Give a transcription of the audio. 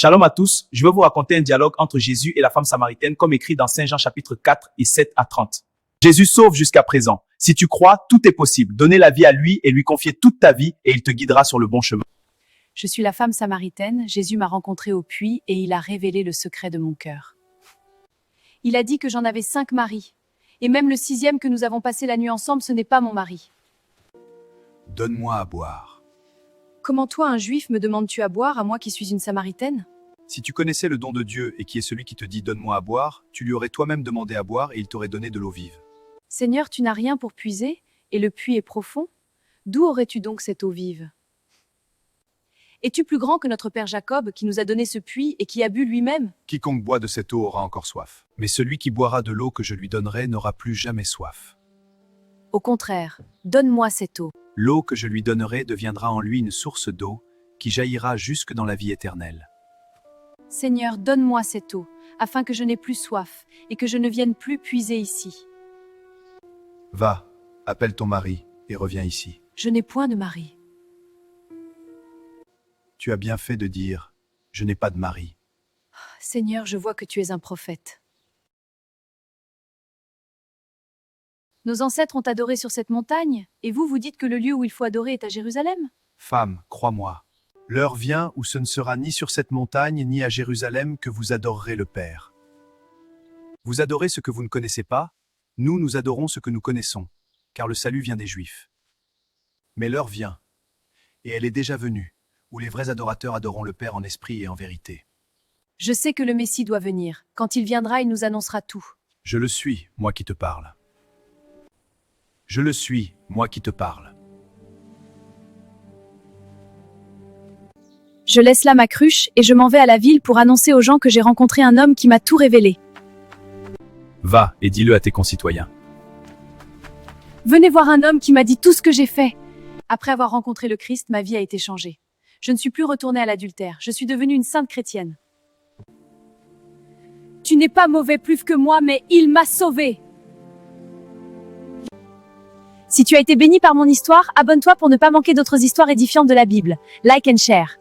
Shalom à tous, je vais vous raconter un dialogue entre Jésus et la femme samaritaine comme écrit dans Saint Jean chapitre 4 et 7 à 30. Jésus sauve jusqu'à présent. Si tu crois, tout est possible. Donnez la vie à lui et lui confier toute ta vie et il te guidera sur le bon chemin. Je suis la femme samaritaine, Jésus m'a rencontrée au puits et il a révélé le secret de mon cœur. Il a dit que j'en avais 5 maris. Et même le 6e que nous avons passé la nuit ensemble, ce n'est pas mon mari. Donne-moi à boire. Comment toi, un juif, me demandes-tu à boire, à moi qui suis une samaritaine? Si tu connaissais le don de Dieu et qui est celui qui te dit « donne-moi à boire », tu lui aurais toi-même demandé à boire et il t'aurait donné de l'eau vive. Seigneur, tu n'as rien pour puiser, et le puits est profond. D'où aurais-tu donc cette eau vive? Es-tu plus grand que notre père Jacob, qui nous a donné ce puits et qui a bu lui-même? Quiconque boit de cette eau aura encore soif. Mais celui qui boira de l'eau que je lui donnerai n'aura plus jamais soif. Au contraire, donne-moi cette eau. L'eau que je lui donnerai deviendra en lui une source d'eau qui jaillira jusque dans la vie éternelle. Seigneur, donne-moi cette eau, afin que je n'ai plus soif, et que je ne vienne plus puiser ici. Va, appelle ton mari et reviens ici. Je n'ai point de mari. Tu as bien fait de dire « je n'ai pas de mari ». Seigneur, je vois que tu es un prophète. Nos ancêtres ont adoré sur cette montagne, et vous, vous dites que le lieu où il faut adorer est à Jérusalem? Femme, crois-moi, l'heure vient où ce ne sera ni sur cette montagne ni à Jérusalem que vous adorerez le Père. Vous adorez ce que vous ne connaissez pas, nous adorons ce que nous connaissons, car le salut vient des Juifs. Mais l'heure vient, et elle est déjà venue, où les vrais adorateurs adoreront le Père en esprit et en vérité. Je sais que le Messie doit venir. Quand il viendra, il nous annoncera tout. Je le suis, moi qui te parle. Je le suis, moi qui te parle. Je laisse là ma cruche et je m'en vais à la ville pour annoncer aux gens que j'ai rencontré un homme qui m'a tout révélé. Va et dis-le à tes concitoyens. Venez voir un homme qui m'a dit tout ce que j'ai fait. Après avoir rencontré le Christ, ma vie a été changée. Je ne suis plus retournée à l'adultère, je suis devenue une sainte chrétienne. Tu n'es pas mauvais plus que moi, mais il m'a sauvée. Si tu as été béni par mon histoire, abonne-toi pour ne pas manquer d'autres histoires édifiantes de la Bible. Like and share.